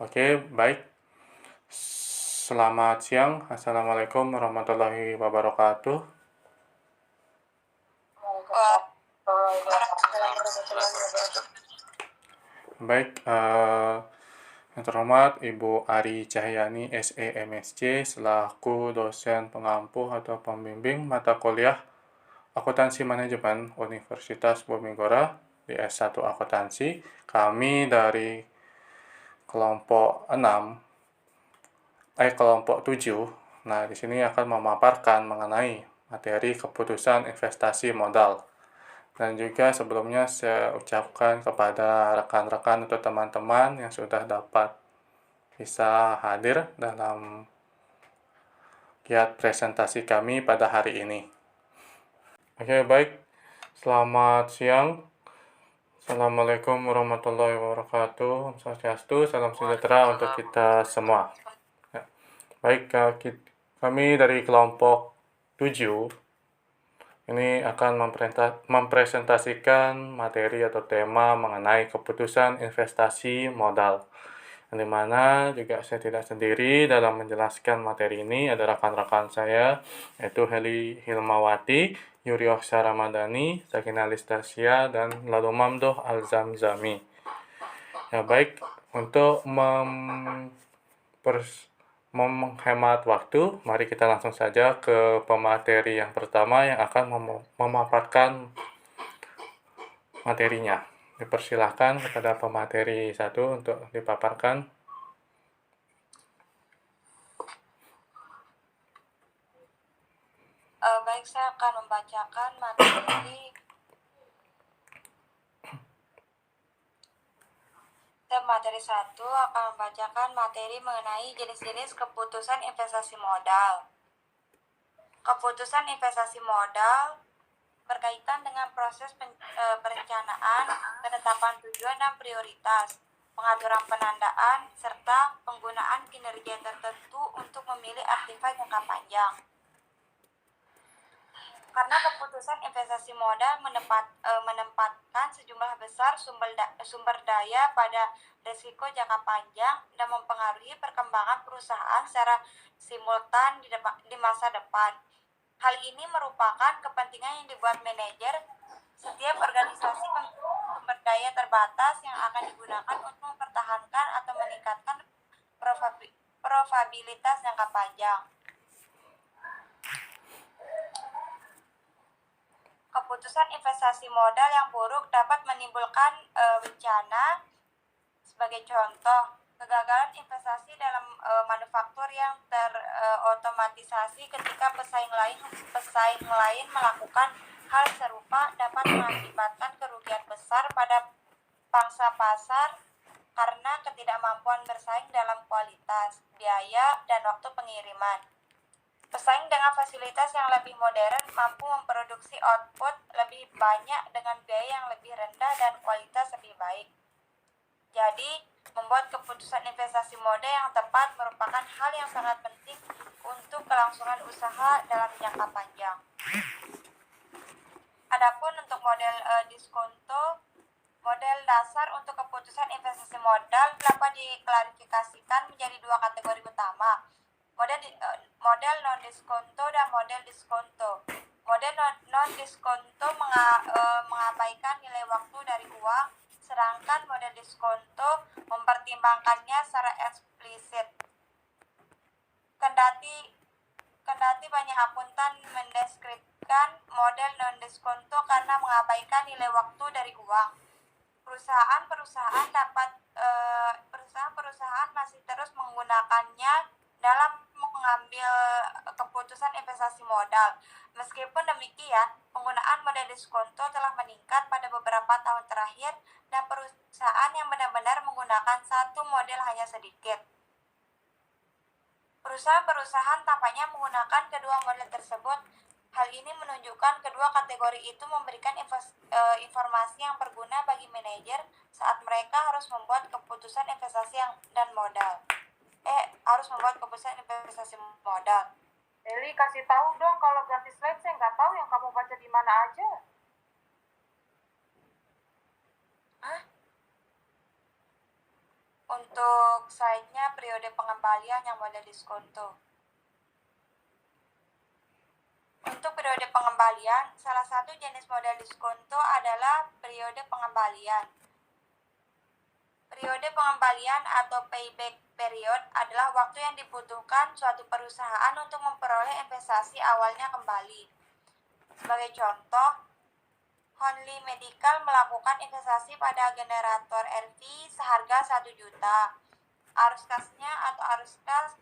Oke, baik. Selamat siang. Assalamualaikum warahmatullahi wabarakatuh. Baik, yang terhormat Ibu Ari Cahyani SE MSc selaku dosen pengampu atau pembimbing mata kuliah Akuntansi Manajemen Universitas Bumigora di S1 Akuntansi. Kami dari kelompok 7. Nah, di sini akan memaparkan mengenai materi keputusan investasi modal. Dan juga sebelumnya saya ucapkan kepada rekan-rekan atau teman-teman yang sudah dapat bisa hadir dalam giat presentasi kami pada hari ini. Oke, baik. Selamat siang. Assalamualaikum warahmatullahi wabarakatuh. Swastiastu, salam sejahtera untuk kita semua. Ya. Baik, kami dari kelompok 7 ini akan mempresentasikan materi atau tema mengenai keputusan investasi modal. Di mana juga saya tidak sendiri dalam menjelaskan materi ini, ada rekan-rekan saya, yaitu Heli Hilmawati, Yuriyoksa Ramadhani, Sakina Listasia, dan Lalu Mamdoh Al-Zamzami. Ya baik, untuk menghemat waktu, mari kita langsung saja ke pemateri yang pertama yang akan memaparkan materinya. Dipersilahkan kepada pemateri 1 untuk dipaparkan. Baik, saya akan membacakan materi. Materi 1 akan membacakan materi mengenai jenis-jenis keputusan investasi modal. Keputusan investasi modal berkaitan dengan proses perencanaan, penetapan tujuan dan prioritas, pengaturan penandaan, serta penggunaan kinerja tertentu untuk memilih aktiva jangka panjang. Karena keputusan investasi modal menempatkan sejumlah besar sumber daya pada risiko jangka panjang dan mempengaruhi perkembangan perusahaan secara simultan di masa depan. Hal ini merupakan kepentingan yang dibuat manajer setiap organisasi sumber daya terbatas yang akan digunakan untuk mempertahankan atau meningkatkan probabilitas jangka panjang. Keputusan investasi modal yang buruk dapat menimbulkan bencana. Sebagai contoh, kegagalan investasi dalam manufaktur yang terotomatisasi ketika pesaing lain melakukan hal serupa dapat mengakibatkan kerugian besar pada pangsa pasar karena ketidakmampuan bersaing dalam kualitas, biaya, dan waktu pengiriman. Pesaing dengan fasilitas yang lebih modern mampu memproduksi output lebih banyak dengan biaya yang lebih rendah dan kualitas lebih baik. Jadi, membuat keputusan investasi modal yang tepat merupakan hal yang sangat penting untuk kelangsungan usaha dalam jangka panjang. Adapun untuk model diskonto, model dasar untuk keputusan investasi modal dapat diklarifikasikan menjadi 2 kategori utama. Model non-diskonto dan model diskonto. Model non-diskonto mengabaikan nilai waktu dari uang, sedangkan model diskonto mempertimbangkannya secara eksplisit. Kendati banyak akuntan mendeskripsikan model non-diskonto karena mengabaikan nilai waktu dari uang, perusahaan masih terus menggunakannya dalam mengambil keputusan investasi modal. Meskipun demikian, penggunaan model diskonto telah meningkat pada beberapa tahun terakhir dan perusahaan yang benar-benar menggunakan satu model hanya sedikit. Perusahaan tampaknya menggunakan kedua model tersebut. Hal ini menunjukkan kedua kategori itu memberikan informasi yang berguna bagi manajer saat mereka harus membuat keputusan investasi dan modal. Eli, kasih tahu dong kalau ganti slide, saya nggak tahu yang kamu baca di mana aja. Untuk slide-nya periode pengembalian yang model diskonto. Untuk periode pengembalian, salah satu jenis model diskonto adalah periode pengembalian. Periode pengembalian atau payback period adalah waktu yang dibutuhkan suatu perusahaan untuk memperoleh investasi awalnya kembali. Sebagai contoh, Honli Medical melakukan investasi pada generator RV seharga 1 juta. Arus kasnya atau arus kas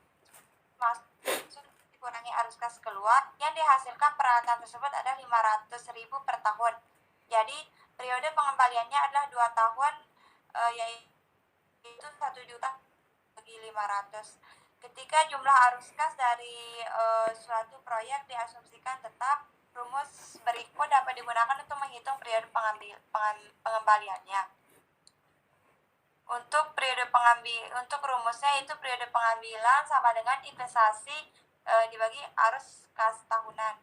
masuk dikurangi arus kas keluar, yang dihasilkan peralatan tersebut adalah 500.000 per tahun. Jadi, periode pengembaliannya adalah 2 tahun, yaitu 1 juta bagi 500. Ketika jumlah arus kas dari suatu proyek diasumsikan tetap, rumus berikut dapat digunakan untuk menghitung periode pengembaliannya. Untuk rumusnya itu periode pengambilan sama dengan investasi dibagi arus kas tahunan.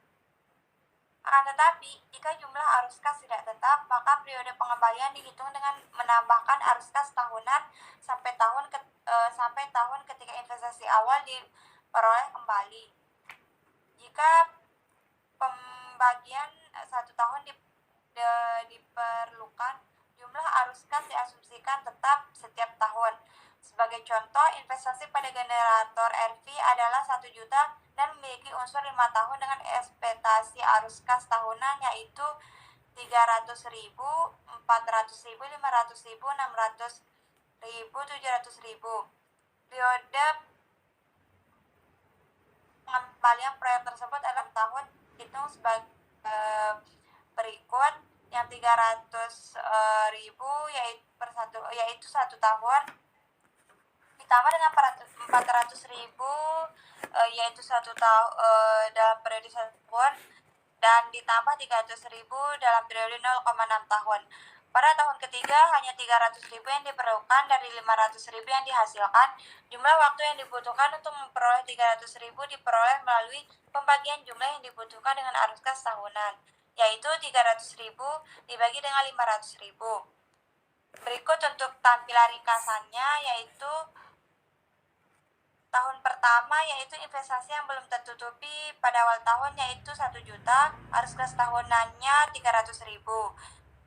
Akan tetapi, jika jumlah arus kas tidak tetap, maka periode pengembalian dihitung dengan menambahkan arus kas tahunan sampai tahun ketika investasi awal diperoleh kembali. Jika pembagian 1 tahun diperlukan, jumlah arus kas diasumsikan tetap setiap tahun. Sebagai contoh, investasi pada generator RV adalah 1 juta dan memiliki unsur 5 tahun dengan ekspektasi arus kas tahunan yaitu 300.000, 400.000, 500.000, 600.000, 700.000. Periode pengembalian proyek tersebut adalah tahun hitung sebagai berikut. Yang 300.000 yaitu 1 tahun ditambah dengan 400.000 yaitu 1 tahun dalam periode 1 tahun, dan ditambah 300.000 dalam periode 0,6 tahun. Pada tahun ketiga hanya 300.000 yang diperlukan dari 500.000 yang dihasilkan. Jumlah waktu yang dibutuhkan untuk memperoleh 300.000 diperoleh melalui pembagian jumlah yang dibutuhkan dengan arus kas tahunan, yaitu 300.000 dibagi dengan 500.000. Berikut untuk tampilan ringkasannya, yaitu tahun pertama yaitu investasi yang belum tertutupi pada awal tahun yaitu 1 juta, arus kas tahunannya 300.000.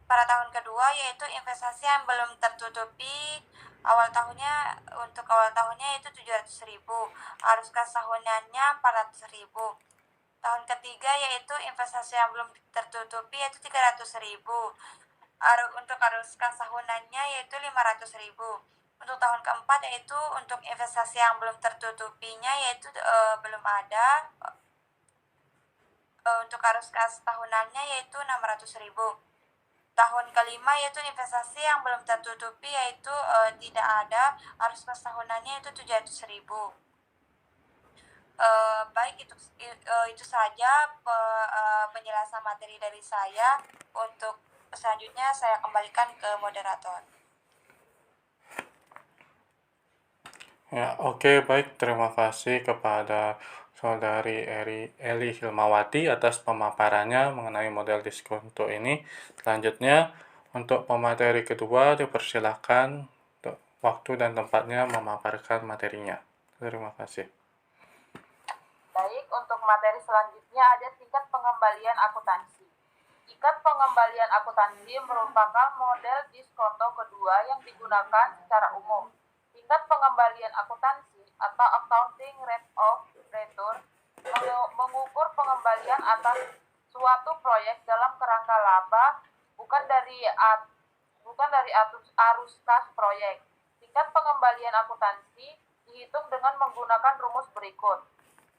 Pada tahun kedua yaitu investasi yang belum tertutupi untuk awal tahunnya yaitu 700.000, arus kas tahunannya 400.000. Tahun ketiga yaitu investasi yang belum tertutupi yaitu 300.000. Untuk arus kas tahunannya yaitu 500.000. Untuk tahun keempat yaitu untuk investasi yang belum tertutupinya yaitu belum ada. Untuk arus kas tahunannya yaitu 600.000. Tahun kelima yaitu investasi yang belum tertutupi yaitu tidak ada, arus kas tahunannya yaitu 700.000. Baik, itu saja penjelasan materi dari saya. Untuk selanjutnya saya kembalikan ke moderator. Ya, oke, baik. Terima kasih kepada Saudari Eli Hilmawati atas pemaparannya mengenai model diskonto ini. Selanjutnya, untuk pemateri kedua dipersilakan untuk waktu dan tempatnya memaparkan materinya. Terima kasih. Baik, untuk materi selanjutnya ada tingkat pengembalian akuntansi. Tingkat pengembalian akuntansi merupakan model diskonto kedua yang digunakan secara umum. Tingkat pengembalian akuntansi atau accounting rate of return mengukur pengembalian atas suatu proyek dalam kerangka laba, bukan dari arus kas proyek. Tingkat pengembalian akuntansi dihitung dengan menggunakan rumus berikut.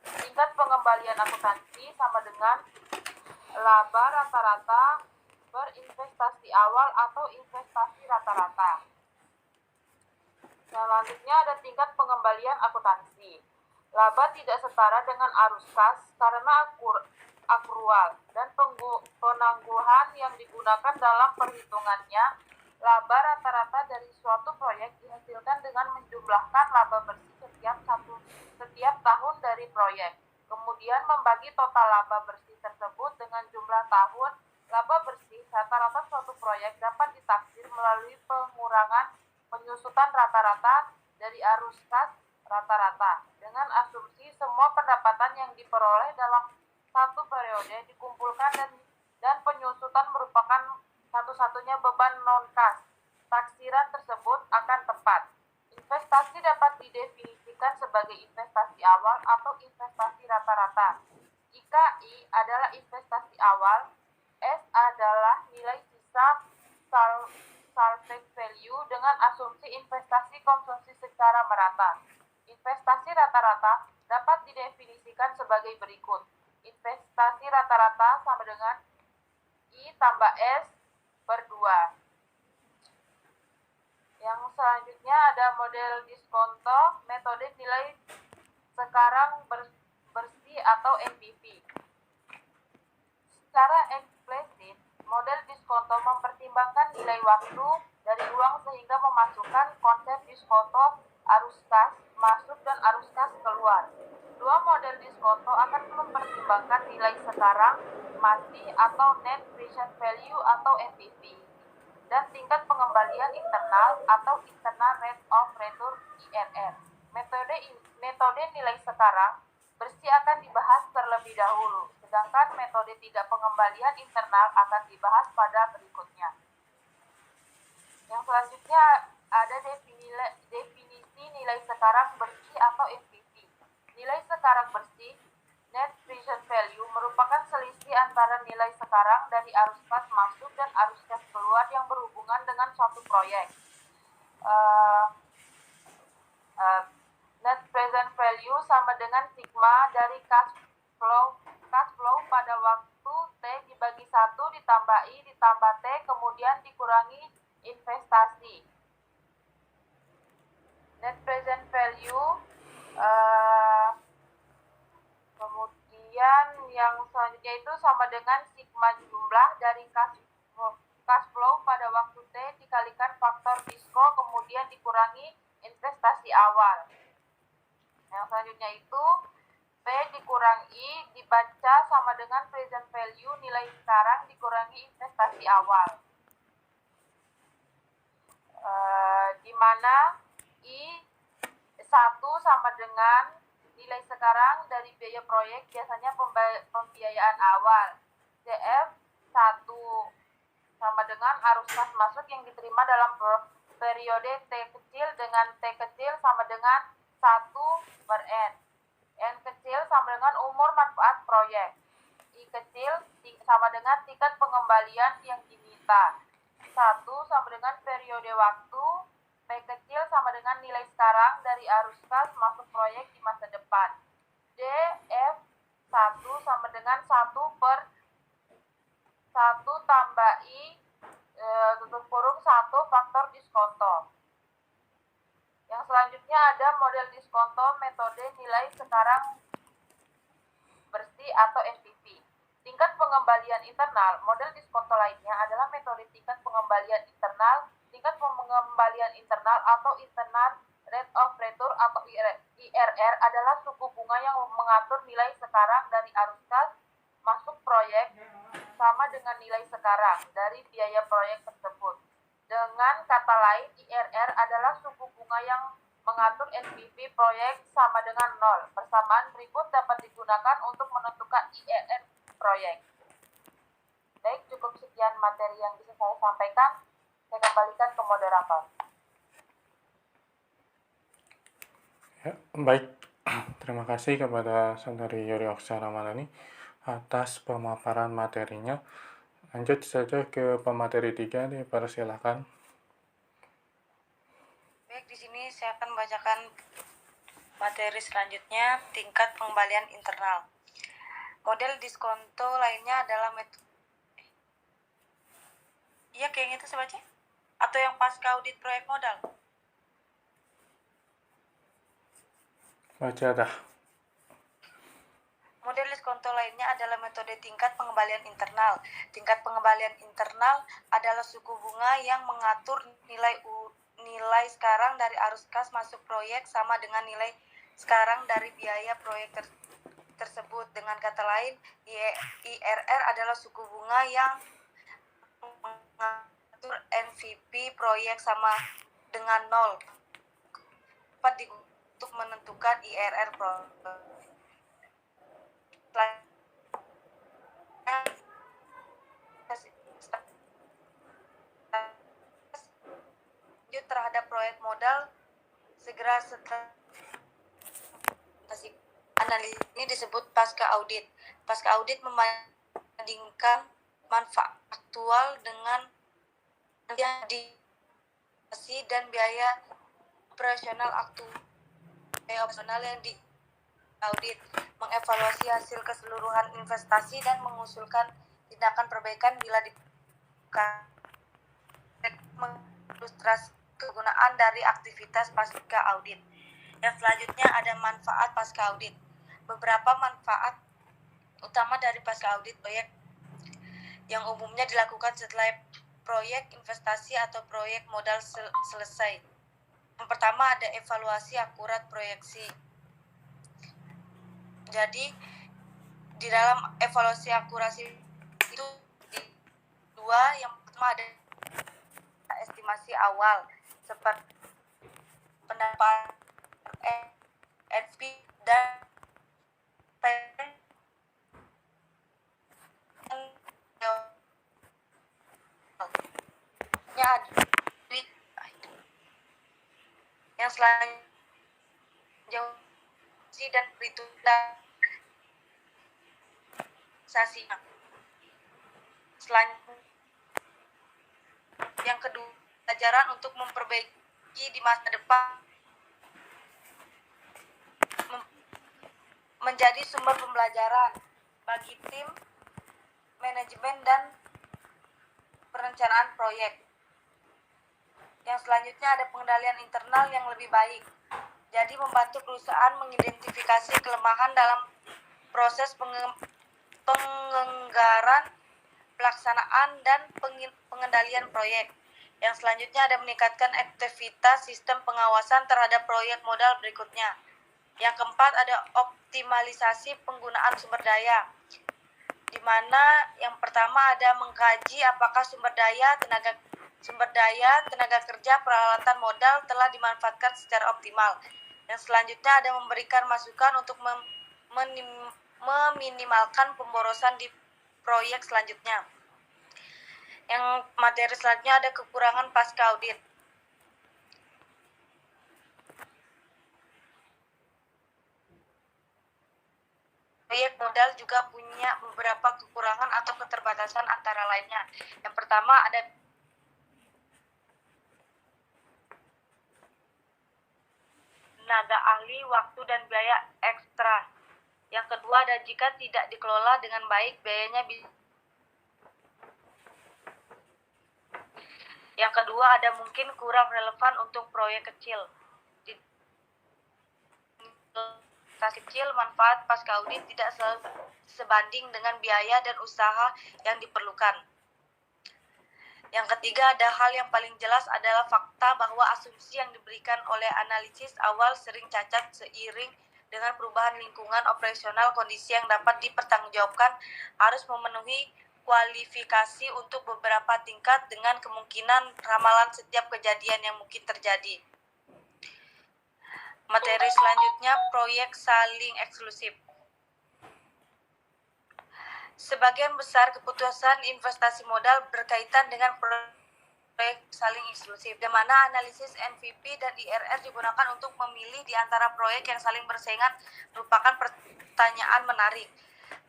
Tingkat pengembalian akuntansi sama dengan laba rata-rata berinvestasi awal atau investasi rata-rata. Selanjutnya ada tingkat pengembalian akuntansi. Laba tidak setara dengan arus kas karena akrual dan penangguhan yang digunakan dalam perhitungannya. Laba rata-rata dari suatu proyek dihasilkan dengan menjumlahkan laba bersih setiap tahun dari proyek. Kemudian membagi total laba bersih tersebut dengan jumlah tahun laba bersih rata-rata suatu proyek dapat ditaksir melalui pengurangan penyusutan rata-rata dari arus kas rata-rata dengan asumsi semua pendapatan yang diperoleh dalam satu periode dikumpulkan dan penyusutan merupakan satu-satunya beban non-kas. Taksiran tersebut akan tepat. Investasi dapat didefinisikan sebagai investasi awal atau investasi rata-rata. Jika I adalah investasi awal, S adalah nilai sisa salvage value dengan asumsi investasi konsumsi secara merata. Investasi rata-rata dapat didefinisikan sebagai berikut. Investasi rata-rata sama dengan I tambah S per 2. Yang selanjutnya ada model diskonto, metode nilai sekarang bersih atau NPV. Secara eksplisit, model diskonto mempertimbangkan nilai waktu dari uang sehingga memasukkan konsep diskonto arus kas masuk dan arus kas keluar. Dua model diskonto akan mempertimbangkan nilai sekarang masih atau net present value atau NPV dan tingkat pengembalian internal atau internal rate of return IRR. Metode nilai sekarang bersih akan dibahas terlebih dahulu, sedangkan metode tidak pengembalian internal akan dibahas pada berikutnya. Yang selanjutnya ada definisi nilai sekarang bersih atau NPV. Nilai sekarang bersih, net present value, merupakan selisih antara nilai sekarang dari arus kas masuk dan arus kas keluar yang berhubungan dengan suatu proyek. Net present value sama dengan sigma dari cash flow pada waktu T dibagi 1 ditambah I ditambah T kemudian dikurangi investasi. Net present value kemudian yang selanjutnya itu sama dengan sigma jumlah dari cash flow pada waktu T dikalikan faktor disko kemudian dikurangi investasi awal. Yang selanjutnya itu P dikurang I dibaca sama dengan present value nilai sekarang dikurangi investasi awal. Di mana I 1 sama dengan nilai sekarang dari biaya proyek biasanya pembiayaan awal. CF 1 sama dengan arus kas masuk yang diterima dalam periode T kecil dengan T kecil sama dengan 1 per N. N kecil sama dengan umur manfaat proyek. I kecil sama dengan tingkat pengembalian yang diminta. 1 sama dengan periode waktu. P kecil sama dengan nilai sekarang dari arus kas masuk proyek di masa depan. D, F 1 sama dengan 1 per 1 tambah I tutup kurung 1 faktor diskonto. Yang selanjutnya ada model diskonto metode nilai sekarang bersih atau NPV. Tingkat pengembalian internal, model diskonto lainnya adalah metode tingkat pengembalian internal. Tingkat pengembalian internal atau internal rate of return atau IRR adalah suku bunga yang mengatur nilai sekarang dari arus kas masuk proyek sama dengan nilai sekarang dari biaya proyek tersebut. Dengan kata lain, IRR adalah suku bunga yang mengatur NPV proyek sama dengan 0. Persamaan berikut dapat digunakan untuk menentukan IRR proyek. Baik, cukup sekian materi yang bisa saya sampaikan. Saya kembalikan ke moderator. Ya, baik. Terima kasih kepada Saudari Yuri Oksa Ramadhani atas pemaparan materinya. Lanjut saja ke pemateri 3, dipersilakan. Baik, di sini saya akan membacakan materi selanjutnya, tingkat pengembalian internal. Model diskonto lainnya adalah Iya, kayaknya itu saya baca. Atau yang pasca audit proyek modal. Baca dah. Model diskonto lainnya adalah metode tingkat pengembalian internal. Tingkat pengembalian internal adalah suku bunga yang mengatur nilai sekarang dari arus kas masuk proyek sama dengan nilai sekarang dari biaya proyek tersebut. Dengan kata lain, IRR adalah suku bunga yang mengatur NPV proyek sama dengan 0 dapat untuk menentukan IRR lanjut terhadap proyek modal segera setelah analisis ini disebut pasca audit. Pasca audit membandingkan manfaat aktual dengan yang dan biaya operasional yang di audit, mengevaluasi hasil keseluruhan investasi dan mengusulkan tindakan perbaikan bila diperlukan, mengilustrasi kegunaan dari aktivitas pasca audit. Yang selanjutnya ada manfaat pasca audit. Beberapa manfaat utama dari pasca audit proyek yang umumnya dilakukan setelah proyek investasi atau proyek modal selesai. Yang pertama ada evaluasi akurat proyeksi. Jadi di dalam evaluasi akurasi itu dua, yang pertama ada estimasi awal seperti pendapat NP dan yang selanjutnya dan perhitungan sasinya. Selanjutnya yang kedua, pelajaran untuk memperbaiki di masa depan menjadi sumber pembelajaran bagi tim manajemen dan perencanaan proyek. Yang selanjutnya ada pengendalian internal yang lebih baik. Jadi membantu perusahaan mengidentifikasi kelemahan dalam proses penganggaran, pelaksanaan, dan pengendalian proyek. Yang selanjutnya ada meningkatkan aktivitas sistem pengawasan terhadap proyek modal berikutnya. Yang keempat ada optimalisasi penggunaan sumber daya, di mana yang pertama ada mengkaji apakah sumber daya, tenaga kerja, peralatan modal telah dimanfaatkan secara optimal. Yang selanjutnya ada memberikan masukan untuk meminimalkan pemborosan di proyek selanjutnya. Yang materi selanjutnya ada kekurangan pasca audit. Proyek modal juga punya beberapa kekurangan atau keterbatasan antara lainnya. Yang pertama ada tenaga ahli, waktu, dan biaya ekstra. Yang kedua ada jika tidak dikelola dengan baik, biayanya bisa. Yang kedua ada mungkin kurang relevan untuk proyek kecil. Kecil, manfaat pasca audit tidak sebanding dengan biaya dan usaha yang diperlukan. Yang ketiga, ada hal yang paling jelas adalah fakta bahwa asumsi yang diberikan oleh analisis awal sering cacat seiring dengan perubahan lingkungan operasional. Kondisi yang dapat dipertanggungjawabkan harus memenuhi kualifikasi untuk beberapa tingkat dengan kemungkinan ramalan setiap kejadian yang mungkin terjadi. Materi selanjutnya, proyek saling eksklusif. Sebagian besar keputusan investasi modal berkaitan dengan proyek saling eksklusif, di mana analisis NPV dan IRR digunakan untuk memilih di antara proyek yang saling bersaingan merupakan pertanyaan menarik.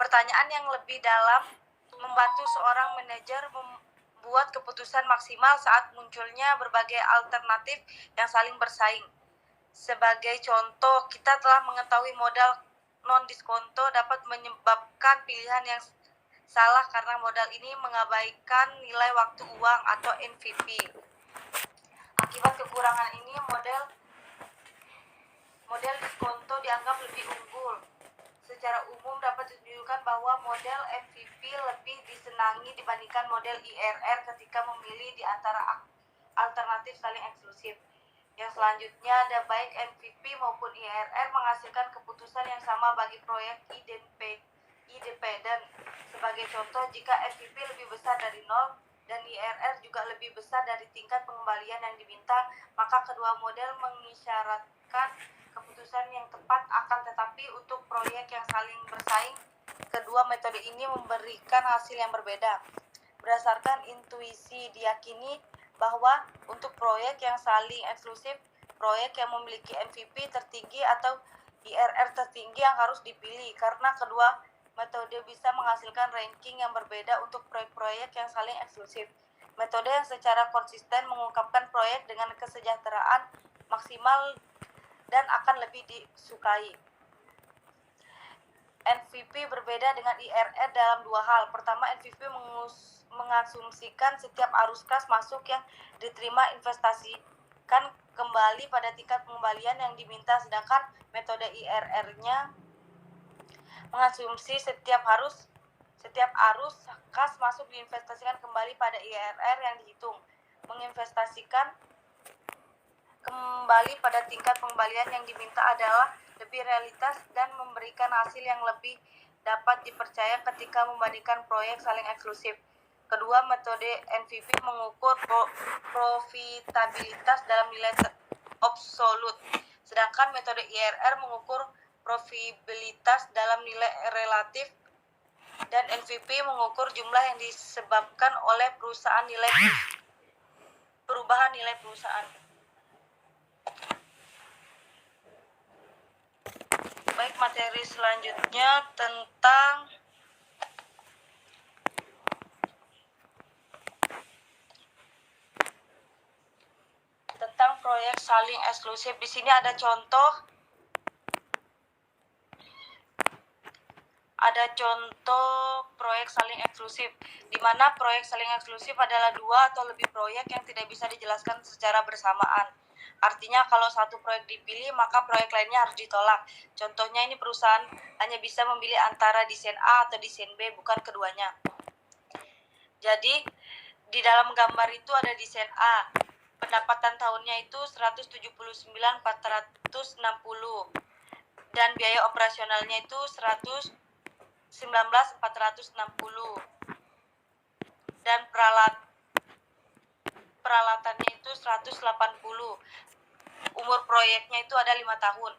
Pertanyaan yang lebih dalam membantu seorang manajer membuat keputusan maksimal saat munculnya berbagai alternatif yang saling bersaing. Sebagai contoh, kita telah mengetahui modal non-diskonto dapat menyebabkan pilihan yang salah karena modal ini mengabaikan nilai waktu uang atau NPV. Akibat kekurangan ini, model diskonto dianggap lebih unggul. Secara umum dapat ditunjukkan bahwa model NPV lebih disenangi dibandingkan model IRR ketika memilih di antara alternatif saling eksklusif. Yang selanjutnya ada baik NPV maupun IRR menghasilkan keputusan yang sama bagi proyek independen. Sebagai contoh, jika NPV lebih besar dari 0 dan IRR juga lebih besar dari tingkat pengembalian yang diminta, maka kedua model mengisyaratkan keputusan yang tepat. Akan tetapi untuk proyek yang saling bersaing, kedua metode ini memberikan hasil yang berbeda. Berdasarkan intuisi, diyakini bahwa untuk proyek yang saling eksklusif, proyek yang memiliki MVP tertinggi atau IRR tertinggi yang harus dipilih, karena kedua metode bisa menghasilkan ranking yang berbeda untuk proyek-proyek yang saling eksklusif. Metode yang secara konsisten mengungkapkan proyek dengan kesejahteraan maksimal dan akan lebih disukai. MVP berbeda dengan IRR dalam dua hal. Pertama, MVP mengasumsikan setiap arus kas masuk yang diterima investasikan kembali pada tingkat pengembalian yang diminta, sedangkan metode IRR-nya mengasumsi setiap arus kas masuk diinvestasikan kembali pada IRR yang dihitung. Menginvestasikan kembali pada tingkat pengembalian yang diminta adalah lebih realitas dan memberikan hasil yang lebih dapat dipercaya ketika membandingkan proyek saling eksklusif. Kedua, metode MVP mengukur profitabilitas dalam nilai absolut, sedangkan metode IRR mengukur profitabilitas dalam nilai relatif, dan MVP mengukur jumlah yang disebabkan oleh perubahan nilai perusahaan. Baik, materi selanjutnya tentang proyek saling eksklusif. Di sini ada contoh proyek saling eksklusif, di mana proyek saling eksklusif adalah dua atau lebih proyek yang tidak bisa dijelaskan secara bersamaan. Artinya kalau satu proyek dipilih, maka proyek lainnya harus ditolak. Contohnya ini perusahaan hanya bisa memilih antara desain A atau desain B, bukan keduanya. Jadi di dalam gambar itu ada desain A. Pendapatan tahunnya itu 179.460 dan biaya operasionalnya itu 19.460 dan peralatannya itu 180. Umur proyeknya itu ada 5 tahun.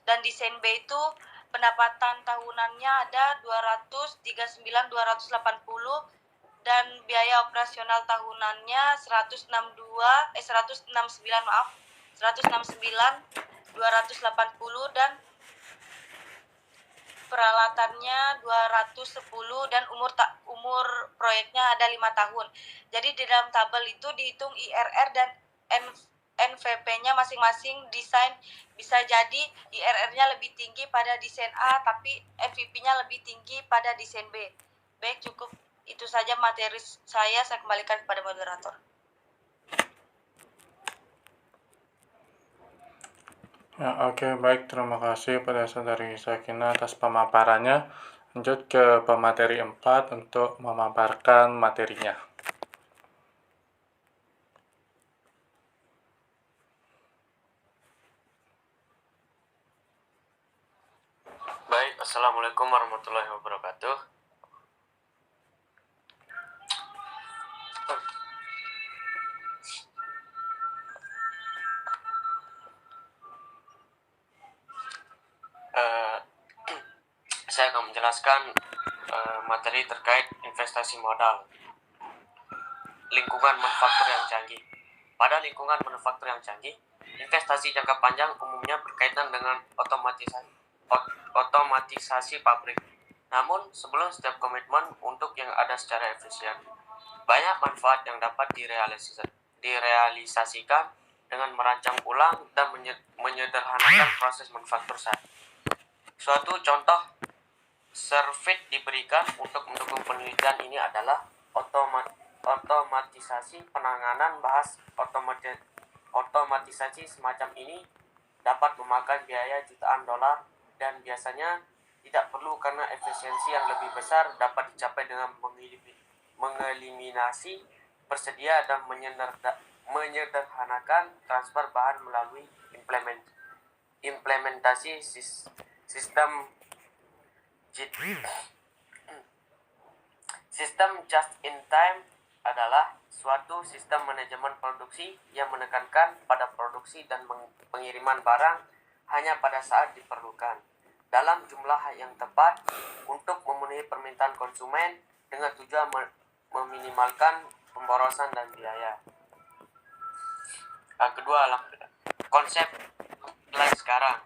Dan desain B itu pendapatan tahunannya ada 239.280 dan biaya operasional tahunannya 169.280 dan peralatannya 210 dan umur proyeknya ada 5 tahun. Jadi di dalam tabel itu dihitung IRR dan NVP-nya masing-masing desain. Bisa jadi IRR-nya lebih tinggi pada desain A tapi NVP-nya lebih tinggi pada desain B. Baik, cukup itu saja materi saya kembalikan kepada moderator. Ya, oke, baik. Terima kasih pada Saudari Sakina atas pemaparannya. Lanjut ke pemateri 4 untuk memaparkan materinya. Baik, Assalamualaikum warahmatullahi wabarakatuh. Saya akan menjelaskan materi terkait investasi modal. Lingkungan manufaktur yang canggih. Pada lingkungan manufaktur yang canggih, investasi jangka panjang umumnya berkaitan dengan otomatisasi pabrik. Namun, sebelum setiap komitmen untuk yang ada secara efisien, banyak manfaat yang dapat direalisasikan dengan merancang ulang dan menyederhanakan proses manufaktur saat. Suatu contoh servit diberikan untuk mendukung penelitian ini adalah otomatisasi penanganan bahas. Otomatisasi semacam ini dapat memakan biaya jutaan dolar dan biasanya tidak perlu karena efisiensi yang lebih besar dapat dicapai dengan mengeliminasi persedia dan menyederhanakan transfer bahan melalui implementasi sistem just in time adalah suatu sistem manajemen produksi yang menekankan pada produksi dan pengiriman barang hanya pada saat diperlukan, dalam jumlah yang tepat untuk memenuhi permintaan konsumen dengan tujuan meminimalkan pemborosan dan biaya. Kedua, konsep nilai sekarang.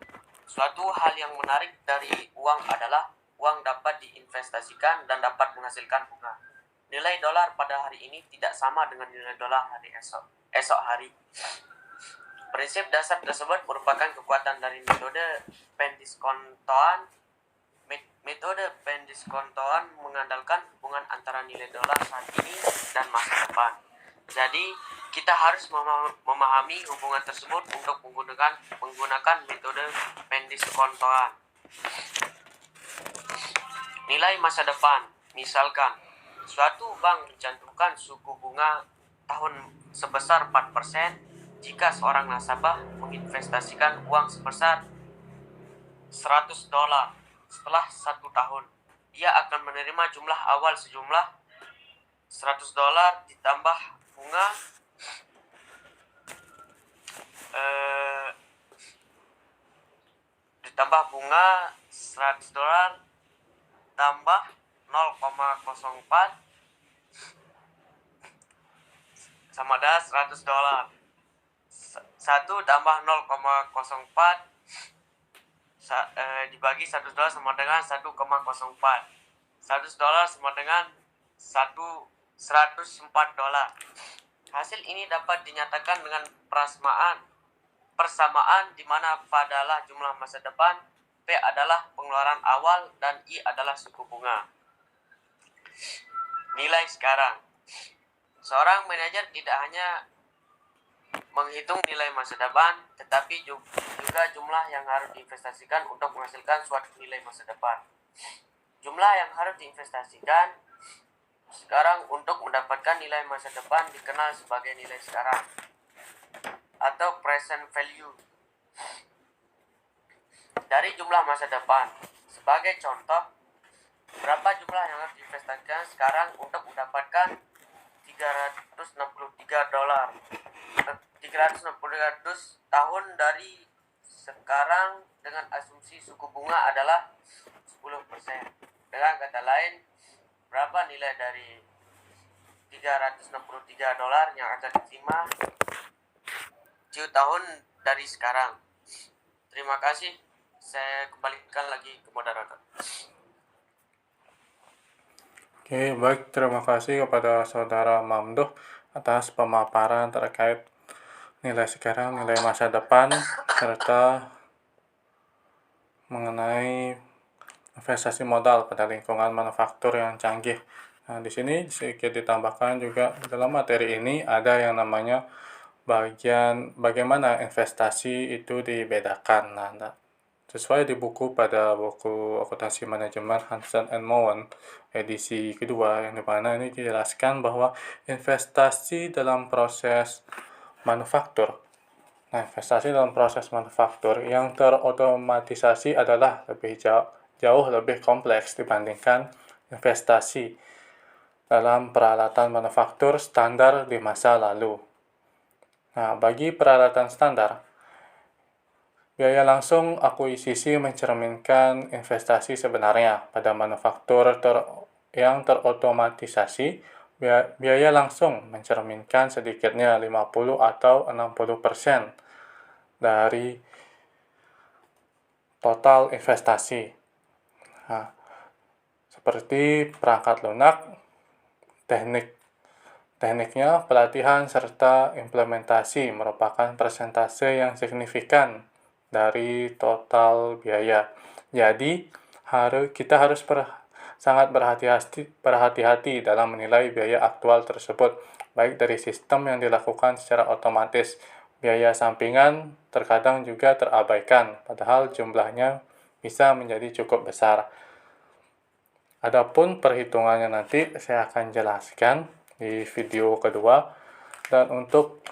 Suatu hal yang menarik dari uang adalah uang dapat diinvestasikan dan dapat menghasilkan bunga. Nilai dolar pada hari ini tidak sama dengan nilai dolar hari esok hari. Prinsip dasar tersebut merupakan kekuatan dari metode pendiskontoan. Metode pendiskontoan mengandalkan hubungan antara nilai dolar saat ini dan masa depan. Jadi, kita harus memahami hubungan tersebut untuk menggunakan metode pendiskontoan. Nilai masa depan, misalkan, suatu bank mencantumkan suku bunga tahun sebesar 4% jika seorang nasabah menginvestasikan uang sebesar $100 setelah 1 tahun. Dia akan menerima jumlah awal sejumlah $100 ditambah bunga $100 tambah 0,04 sama dengan $100. 1 tambah 0,04 dibagi $100 sama dengan 1,04. $100 sama dengan $104. Hasil ini dapat dinyatakan dengan persamaan di mana P adalah jumlah masa depan, P adalah pengeluaran awal, dan I adalah suku bunga. Nilai sekarang. Seorang manajer tidak hanya menghitung nilai masa depan, tetapi juga jumlah yang harus diinvestasikan untuk menghasilkan suatu nilai masa depan. Jumlah yang harus diinvestasikan sekarang untuk mendapatkan nilai masa depan dikenal sebagai nilai sekarang atau present value dari jumlah masa depan. Sebagai contoh, berapa jumlah yang harus diinvestasikan sekarang untuk mendapatkan $363 tahun dari sekarang dengan asumsi suku bunga adalah 10%. Dengan kata lain, berapa nilai dari $363 yang akan diterima 7 tahun dari sekarang. Terima kasih. Saya kembalikan lagi ke moderator. Oke, baik. Terima kasih kepada Saudara Mamduh atas pemaparan terkait nilai sekarang, nilai masa depan, serta mengenai investasi modal pada lingkungan manufaktur yang canggih. Nah, di sini sedikit ditambahkan juga dalam materi ini ada yang namanya bagian bagaimana investasi itu dibedakan. Nah, sesuai di buku akuntansi manajemen Hansen and Mowen edisi kedua, yang dimana ini dijelaskan bahwa investasi dalam proses manufaktur. Nah, investasi dalam proses manufaktur yang terotomatisasi adalah jauh lebih kompleks dibandingkan investasi dalam peralatan manufaktur standar di masa lalu. Nah, bagi peralatan standar, biaya langsung akuisisi mencerminkan investasi sebenarnya. Pada manufaktur yang terotomatisasi, biaya langsung mencerminkan sedikitnya 50 atau 60% dari total investasi. Nah, seperti perangkat lunak, tekniknya, pelatihan, serta implementasi merupakan persentase yang signifikan dari total biaya. Jadi, kita harus sangat berhati-hati dalam menilai biaya aktual tersebut, baik dari sistem yang dilakukan secara otomatis. Biaya sampingan terkadang juga terabaikan, padahal jumlahnya bisa menjadi cukup besar. Adapun perhitungannya nanti saya akan jelaskan di video kedua. Dan untuk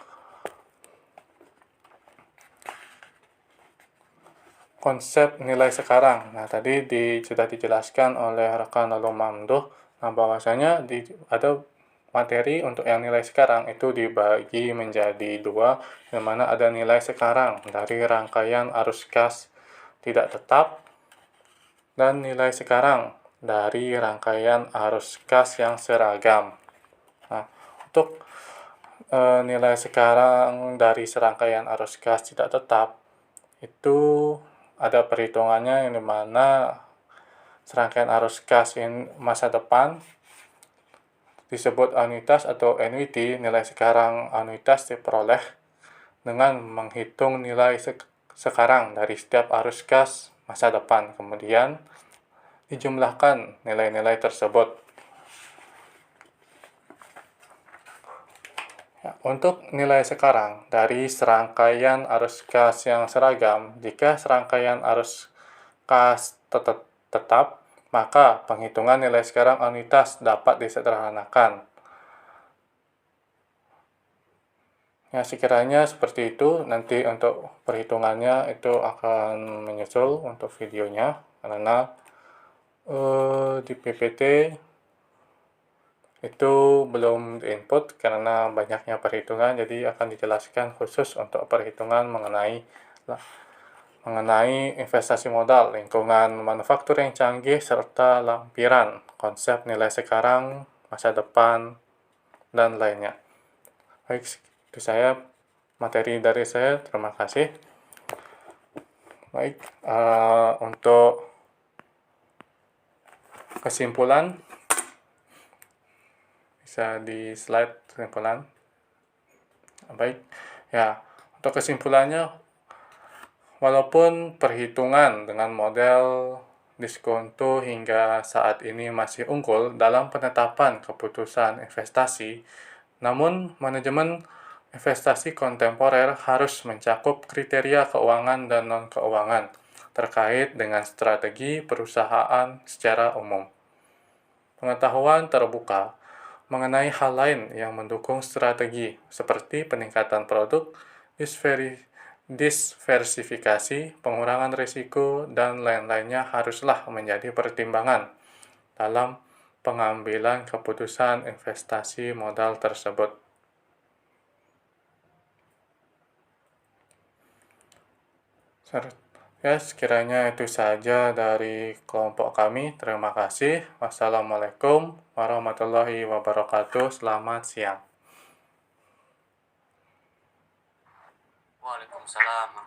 konsep nilai sekarang, nah tadi sudah dijelaskan oleh rekan Lalu Mamduh, nah bahwasanya ada materi untuk yang nilai sekarang itu dibagi menjadi dua, di mana ada nilai sekarang dari rangkaian arus kas tidak tetap dan nilai sekarang dari rangkaian arus kas yang seragam. Nah, untuk nilai sekarang dari serangkaian arus kas tidak tetap itu ada perhitungannya, yang dimana serangkaian arus kas yang masa depan disebut anuitas atau NUT. Nilai sekarang anuitas diperoleh dengan menghitung nilai sekarang dari setiap arus kas masa depan, kemudian dijumlahkan nilai-nilai tersebut. Ya, untuk nilai sekarang dari serangkaian arus kas yang seragam, jika serangkaian arus kas tetap, maka penghitungan nilai sekarang anuitas dapat disederhanakan. Ya, sekiranya seperti itu, nanti untuk perhitungannya itu akan menyusul untuk videonya, karena di PPT itu belum diinput karena banyaknya perhitungan, jadi akan dijelaskan khusus untuk perhitungan mengenai investasi modal, lingkungan manufaktur yang canggih, serta lampiran, konsep nilai sekarang, masa depan, dan lainnya. Baik, itu materi dari saya. Terima kasih. Baik, untuk kesimpulan, bisa di slide kesimpulan. Baik, ya, untuk kesimpulannya, walaupun perhitungan dengan model diskonto hingga saat ini masih unggul dalam penetapan keputusan investasi, namun manajemen investasi kontemporer harus mencakup kriteria keuangan dan non-keuangan terkait dengan strategi perusahaan secara umum. Pengetahuan terbuka mengenai hal lain yang mendukung strategi, seperti peningkatan produk, diversifikasi, pengurangan risiko, dan lain-lainnya haruslah menjadi pertimbangan dalam pengambilan keputusan investasi modal tersebut. Ya, sekiranya itu saja dari kelompok kami. Terima kasih. Wassalamualaikum warahmatullahi wabarakatuh. Selamat siang. Waalaikumsalam.